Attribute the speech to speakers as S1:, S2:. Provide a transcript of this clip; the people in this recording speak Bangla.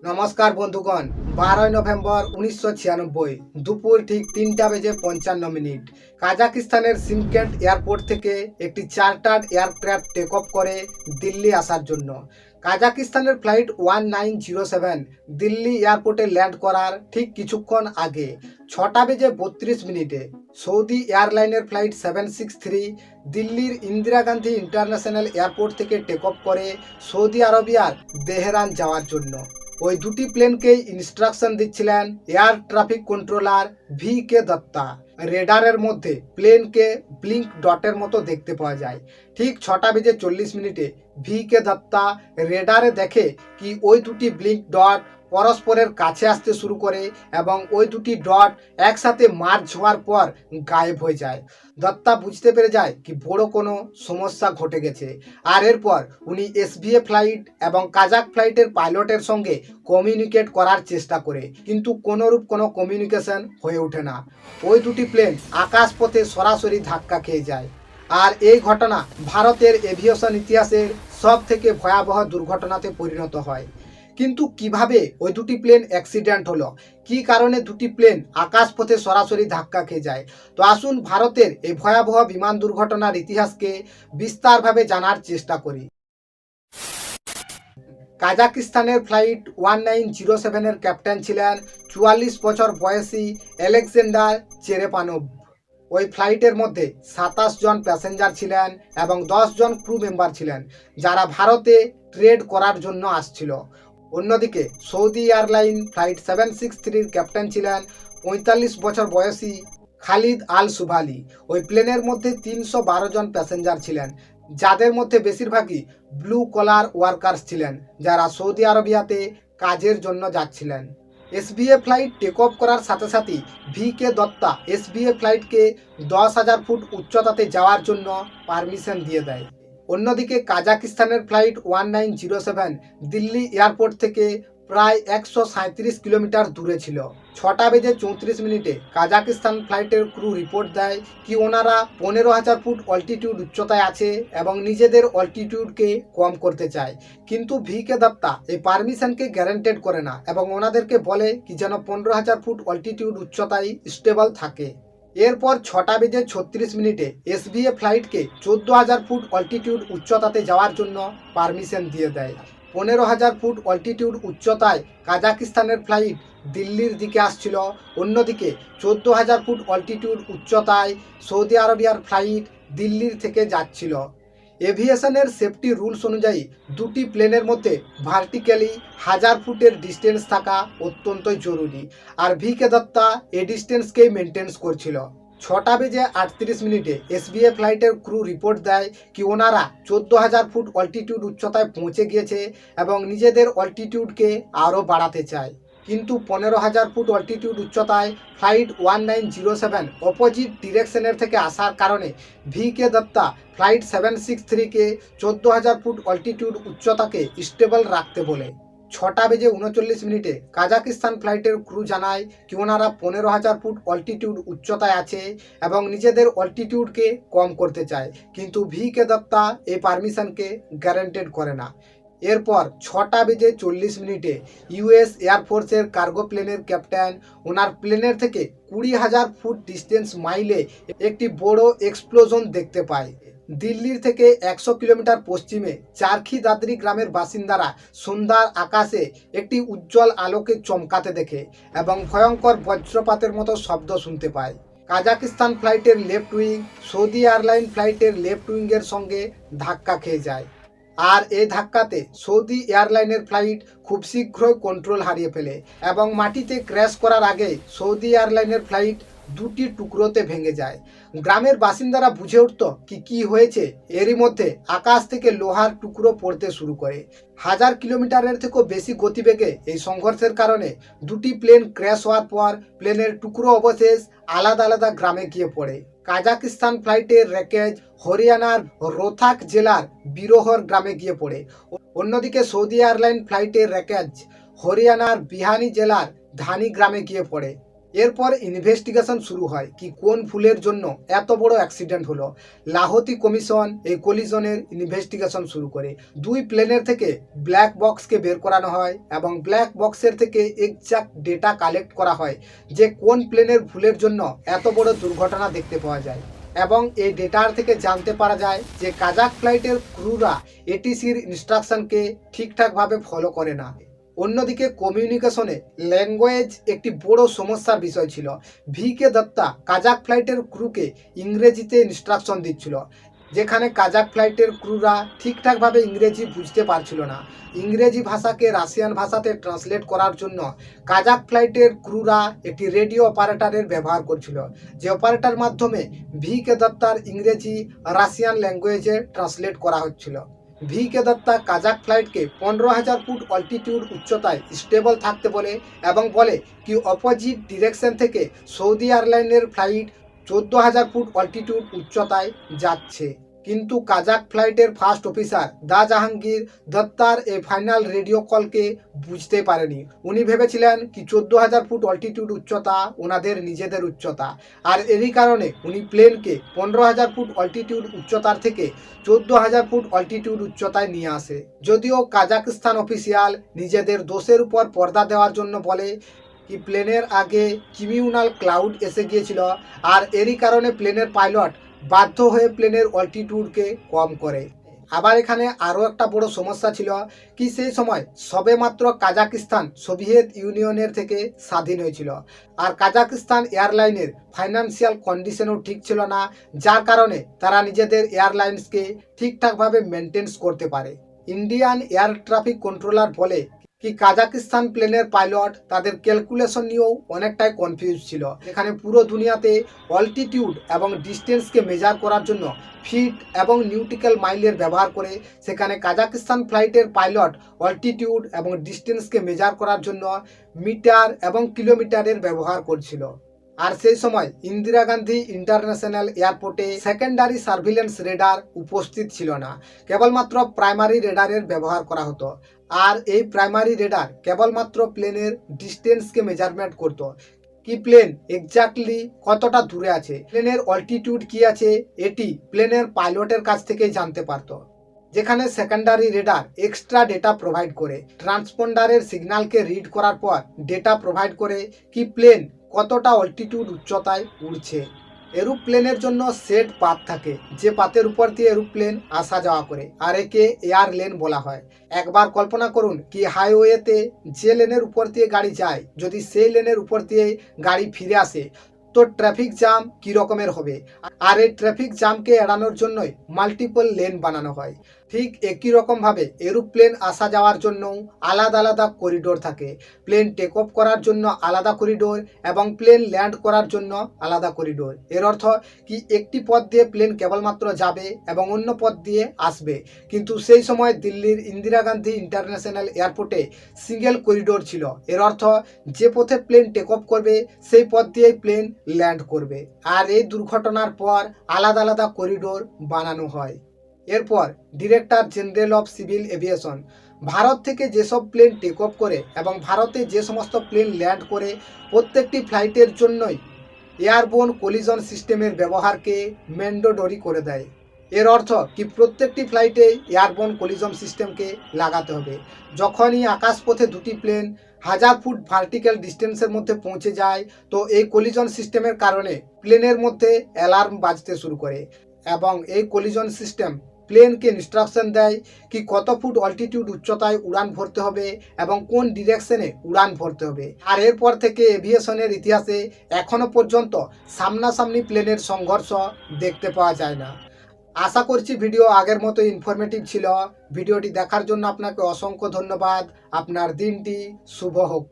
S1: নমস্কার বন্ধুগণ। 12 নভেম্বর 1996 দুপুর ঠিক 3:55 কাজাকিস্তানের সিমকেন্ট এয়ারপোর্ট থেকে একটি চার্টার্ড এয়ারক্রাফট টেক অফ করে দিল্লি আসার জন্য। কাজাকিস্তানের ফ্লাইট 1907 দিল্লি এয়ারপোর্টে ল্যান্ড করার ঠিক কিছুক্ষণ আগে 6:32 সৌদি এয়ারলাইনের ফ্লাইট 763 দিল্লির ইন্দিরা গান্ধী ইন্টারন্যাশনাল এয়ারপোর্ট থেকে টেক অফ করে সৌদি আরবিয়ার তেহরান যাওয়ার জন্য। ওই দুটি প্লেনকেই ইনস্ট্রাকশন দিচ্ছিলেন air traffic controller VK Datta. রেডারের মধ্যে প্লেনকে ব্লিঙ্ক ডটের মতো দেখতে পাওয়া যায়। ঠিক 6:40 VK দত্তা রেডারে দেখে কি ওই দুটি ব্লিঙ্ক ডট পরস্পরের কাছে আসতে শুরু করে এবং ওই দুটি ডট একসাথে মার্চ হওয়ার পর গায়েব হয়ে যায়। দত্তা বুঝতে পেরে যায় কি বড় কোনো সমস্যা ঘটে গেছে। আর এরপর উনি SVA ফ্লাইট এবং কাজাক ফ্লাইটের পাইলটের সঙ্গে কমিউনিকেট করার চেষ্টা করে, কিন্তু কোনোরূপ কোনো কমিউনিকেশন হয়ে ওঠে না। ওই দুটি প্লেন আকাশপথে সরাসরি ধাক্কা খেয়ে যায়। আর এই ঘটনা ভারতের এভিয়েশন ইতিহাসের সব থেকে ভয়াবহ দুর্ঘটনাতে পরিণত হয়। কিন্তু কিভাবে ওই দুটি প্লেন অ্যাক্সিডেন্ট হলো, কি কারণে দুটি প্লেন আকাশপথে সরাসরি ধাক্কা খেয়ে যায়, তো আসুন ভারতের এই ভয়াবহ বিমান দুর্ঘটনার ইতিহাসকে বিস্তারভাবে জানার চেষ্টা করি। কাজাকিস্তানের ফ্লাইট 1907 ক্যাপ্টেন ছিলেন 44 বছর বয়সী আলেকজান্ডার চেরেপানোভ। ওই ফ্লাইটের মধ্যে 27 জন প্যাসেঞ্জার ছিলেন এবং 10 জন ক্রু মেম্বার ছিলেন, যারা ভারতে ট্রেড করার জন্য আসছিল। অন্যদিকে সৌদি এয়ারলাইন ফ্লাইট 763 ক্যাপ্টেন ছিলেন 45 বছর বয়সী খালিদ আল সুভালি। ওই প্লেনের মধ্যে 312 জন প্যাসেঞ্জার ছিলেন, যাদের মধ্যে বেশিরভাগই ব্লু কলার ওয়ার্কার্স ছিলেন, যারা সৌদি আরবিয়াতে কাজের জন্য যাচ্ছিলেন। SVA ফ্লাইট টেক অফ করার সাথে সাথেই VK দত্তা SVA ফ্লাইটকে 10,000 ফুট উচ্চতাতে যাওয়ার জন্য পারমিশন দিয়ে দেয়। অন্যদিকে কাজাকিস্তানের ফ্লাইট 1907 দিল্লি এয়ারপোর্ট থেকে প্রায় 137 কিলোমিটার দূরে ছিল। 6:34 কাজাকিস্তান ফ্লাইটের ক্রু রিপোর্ট দেয় কি ওনারা 15,000 ফুট অল্টিটিউড উচ্চতায় আছে এবং নিজেদের অল্টিটিউডকে কম করতে চায়। কিন্তু VK দত্তা এই পারমিশনকে গ্যারান্টেড করে না এবং ওনাদেরকে বলে কি যেন 15,000 ফুট অল্টিটিউড উচ্চতায় স্টেবল থাকে। এরপর 6:36 SVA ফ্লাইটকে 14,000 ফুট অল্টিটিউড উচ্চতাতে যাওয়ার জন্য পারমিশন দিয়ে দেয়। 15,000 ফুট অল্টিটিউড উচ্চতায় কাজাকিস্তানের ফ্লাইট দিল্লির দিকে আসছিল। অন্যদিকে 14,000 ফুট অল্টিটিউড উচ্চতায় সৌদি আরবিয়ার ফ্লাইট দিল্লির থেকে যাচ্ছিল। এভিয়েশনের সেফটি রুলস অনুযায়ী দুটি প্লেনের মধ্যে ভার্টিক্যালি 1000 ফুটের ডিস্টেন্স থাকা অত্যন্তই জরুরি, আর VK দত্তা এই ডিস্টেন্সকেই মেনটেন্স করছিল। 6:38 SVA ফ্লাইটের ক্রু রিপোর্ট দেয় কি ওনারা 14,000 ফুট অল্টিটিউড উচ্চতায় পৌঁছে গিয়েছে এবং নিজেদের অল্টিটিউডকে আরও বাড়াতে চায়। কিন্তু 15,000 ফুট অল্টিটিউড উচ্চতায় ফ্লাইট 1907 অপোজিট ডিরেকশনের থেকে আসার কারণে VK দত্তা ফ্লাইট 763কে 14,000 ফুট অল্টিটিউড উচ্চতাকে স্টেবল রাখতে বলে। 6:39 কাজাকিস্তান ফ্লাইটের ক্রু জানায় কি ওনারা 15,000 ফুট অল্টিটিউড উচ্চতায় আছে এবং নিজেদের অল্টিটিউডকে কম করতে চায়, কিন্তু VK দত্তা এই পারমিশনকে গ্যারান্টেড করে না। এরপর 6:40 US এয়ারফোর্সের কার্গো প্লেনের ক্যাপ্টেন ওনার প্লেনের থেকে 20,000 ফুট ডিস্টেন্স মাইলে একটি বড় এক্সপ্লোশন দেখতে পায়। দিল্লির থেকে 100 কিলোমিটার পশ্চিমে চারখি দাদরি গ্রামের বাসিন্দারা সন্ধ্যার আকাশে একটি উজ্জ্বল আলোকে চমকাতে দেখে এবং ভয়ঙ্কর বজ্রপাতের মতো শব্দ শুনতে পায়। কাজাকিস্তান ফ্লাইটের লেফট উইং সৌদি এয়ারলাইন ফ্লাইটের লেফট উইংয়ের সঙ্গে ধাক্কা খেয়ে যায়। আর এই ধাক্কাতে সৌদি এয়ারলাইনের ফ্লাইট খুব শীঘ্রই কন্ট্রোল হারিয়ে ফেলে এবং মাটিতে ক্র্যাশ করার আগে সৌদি এয়ারলাইনের ফ্লাইট দুটি টুকরোতে ভেঙে যায়। গ্রামের বাসিন্দারা বুঝে উঠত কি হয়েছে। এরই মধ্যে আকাশ থেকে লোহার টুকরো পড়তে শুরু করে। 1000 কিলোমিটারের থেকেও বেশি গতিবেগে এই সংঘর্ষের কারণে দুটি প্লেন ক্র্যাশ হওয়ার পর প্লেনের টুকরো অবশেষ আলাদা আলাদা গ্রামে গিয়ে পড়ে। কাজাকিস্তান ফ্লাইটের র্যাকেজ হরিয়ানার রোথাক জেলার বিরোহর গ্রামে গিয়ে পড়ে। অন্যদিকে সৌদি এয়ারলাইন ফ্লাইটের র্যাকেজ হরিয়ানার বিহানি জেলার ধানি গ্রামে গিয়ে পড়ে। এরপর ইনভেস্টিগেশন শুরু হয় কি কোন ভুলের জন্য এত বড় অ্যাক্সিডেন্ট হলো। লাহোতি কমিশন এই কলিশনের ইনভেস্টিগেশন শুরু করে। দুই প্লেনের থেকে ব্ল্যাক বক্সকে বের করানো হয় এবং ব্ল্যাক বক্সের থেকে এক্সাক্ট ডেটা কালেক্ট করা হয় যে কোন প্লেনের ভুলের জন্য এত বড় দুর্ঘটনা দেখতে পাওয়া যায়। এবং এই ডেটার থেকে জানতে পারা যায় যে কাজাক ফ্লাইটের ক্রুরা এটিসির ইনস্ট্রাকশনকে ঠিকঠাকভাবে ফলো করে না। অন্যদিকে কমিউনিকেশনে ল্যাঙ্গুয়েজ একটি বড় সমস্যার বিষয় ছিল। ভিকে দত্তা কাজাক ফ্লাইটের ক্রুকে ইংরেজিতে ইনস্ট্রাকশন দিচ্ছিল, যেখানে কাজাক ফ্লাইটের ক্রুরা ঠিকঠাকভাবে ইংরেজি বুঝতে পারছিল না। ইংরেজি ভাষাকে রাশিয়ান ভাষাতে ট্রান্সলেট করার জন্য কাজাক ফ্লাইটের ক্রুরা একটি রেডিও অপারেটরের ব্যবহার করছিল, যে অপারেটর মাধ্যমে ভিকে দত্তার ইংরেজি রাশিয়ান ল্যাঙ্গুয়েজে ট্রান্সলেট করা হচ্ছিল। ভিকে দত্তা কাজাক ফ্লাইটকে 15,000 ফুট অল্টিটিউড উচ্চতায় স্টেবল থাকতে বলে এবং বলে কি অপোজিট ডিরেকশন থেকে সৌদি এয়ারলাইনের ফ্লাইট 14,000 ফুট অল্টিটিউড উচ্চতায় যাচ্ছে। কিন্তু কাজাক ফ্লাইটের ফার্স্ট অফিসার দা জাহাঙ্গীর দত্তার এই ফাইনাল রেডিও কলকে বুঝতে পারেনি। উনি ভেবেছিলেন কি 14,000 ফুট অল্টিটিউড উচ্চতা ওনাদের নিজেদের উচ্চতা, আর এরই কারণে উনি প্লেনকে 15,000 ফুট অল্টিটিউড উচ্চতার থেকে 14,000 ফুট অল্টিটিউড উচ্চতায় নিয়ে আসে। যদিও কাজাকিস্তান অফিসিয়াল নিজেদের দোষের উপর পর্দা দেওয়ার জন্য বলে কি প্লেনের আগে কিমিউনাল ক্লাউড এসে গিয়েছিল, আর এরই কারণে প্লেনের পাইলট বাধ্য হয়ে প্লেনের অল্টিটিউডকে কম করে। আবার এখানে আরও একটা বড় সমস্যা ছিল কি সেই সময় সবেমাত্র কাজাকিস্তান সোভিয়েত ইউনিয়নের থেকে স্বাধীন হয়েছিল, আর কাজাকিস্তান এয়ারলাইনের ফাইন্যান্সিয়াল কন্ডিশনও ঠিক ছিল না, যার কারণে তারা নিজেদের এয়ারলাইন্সকে ঠিকঠাকভাবে মেনটেন্স করতে পারে। ইন্ডিয়ান এয়ার ট্রাফিক কন্ট্রোলার বলে কি কাজাকিস্তান প্লেনের পাইলট তাদের ক্যালকুলেশন নিয়েও অনেকটাই কনফিউজ ছিল, এখানে পুরো দুনিয়াতে অল্টিটিউড এবং ডিস্টেন্সকে মেজার করার জন্য ফিট এবং নিউটিক্যাল মাইলের ব্যবহার করে, সেখানে কাজাকিস্তান ফ্লাইটের পাইলট অল্টিটিউড এবং ডিস্টেন্সকে মেজার করার জন্য মিটার এবং কিলোমিটারের ব্যবহার করছিল। আর সেই সময় ইন্দিরা গান্ধী ইন্টারন্যাশনাল এয়ারপোর্টে সেকেন্ডারি সার্ভিলেন্স রেডার উপস্থিত ছিল না, কেবলমাত্র প্রাইমারি রেডারের ব্যবহার করা হতো। আর এই প্রাইমারি রেডার কেবলমাত্র প্লেনের ডিস্টেন্সকে মেজারমেন্ট করতো, কি প্লেন এক্স্যাক্টলি কতটা দূরে আছে, প্লেনের অল্টিটিউড কি আছে, এটি প্লেনের পাইলটের কাছ থেকেই জানতে পারতো। যেখানে secondary radar extra data provide করে, ট্রান্সপন্ডারের সিগন্যালকে রিড করার পর ডেটা প্রোভাইড করে কি প্লেন কতটা অল্টিটিউড উচ্চতায় উড়ছে। এরোপ্লেনের জন্য সেট পাথ থাকে, যে পাথের উপর দিয়ে এরোপ্লেন আসা যাওয়া করে, আর একে এয়ার লেন বলা হয়। একবার কল্পনা করুন কি হাইওয়েতে যে লেনের উপর দিয়ে গাড়ি যায়, যদি সেই লেনের উপর দিয়ে গাড়ি ফিরে আসে তো ট্রাফিক জ্যাম কী রকমের হবে। আর এই ট্রাফিক জ্যামকে এড়ানোর জন্যই মাল্টিপল লেন বানানো হয়। ঠিক একই রকমভাবে এরোপ্লেন আসা যাওয়ার জন্যও আলাদা আলাদা করিডোর থাকে। প্লেন টেক অফ করার জন্য আলাদা করিডোর এবং প্লেন ল্যান্ড করার জন্য আলাদা করিডোর। এর অর্থ কি একটি পথ দিয়ে প্লেন কেবলমাত্র যাবে এবং অন্য পথ দিয়ে আসবে, কিন্তু সেই সময় দিল্লির ইন্দিরা গান্ধী ইন্টারন্যাশনাল এয়ারপোর্টে সিঙ্গেল করিডোর ছিল। এর অর্থ যে পথে প্লেন টেক অফ করবে সেই পথ দিয়েই প্লেন ল্যান্ড করবে। আর এই দুর্ঘটনার পর আলাদা আলাদা করিডোর বানানো হয়। এরপর director general of civil aviation Bharat থেকে যেসব প্লেন টেক অফ করে এবং ভারতে যে সমস্ত প্লেন ল্যান্ড করে প্রত্যেকটি ফ্লাইটের জন্যই এয়ারবোর্ন কলিশন সিস্টেমের ব্যবহারকে ম্যান্ডেটরি করে দেয়। এর অর্থ কি প্রত্যেকটি ফ্লাইটে এয়ারবোর্ন কলিশন সিস্টেমকে লাগাতে হবে। যখনই আকাশপথে দুটি প্লেন 1000 ফুট ভার্টিক্যাল ডিস্টেন্সের মধ্যে পৌঁছে যায় তো এই কলিশন সিস্টেমের কারণে প্লেনের মধ্যে অ্যালার্ম বাজতে শুরু করে এবং এই কলিশন সিস্টেম প্লেনকে ইনস্ট্রাকশন দেয় কি কত ফুট অল্টিটিউড উচ্চতায় উড়ান ভরতে হবে এবং কোন ডিরেকশনে উড়ান ভরতে হবে। আর এরপর থেকে এভিয়েশনের ইতিহাসে এখনো পর্যন্ত সামনাসামনি প্লেনের সংঘর্ষ দেখতে পাওয়া যায় না। আশা করছি ভিডিও আগের মতো ইনফরমেটিভ ছিল। ভিডিওটি দেখার জন্য আপনাকে অসংখ্য ধন্যবাদ। আপনার দিনটি শুভ হোক।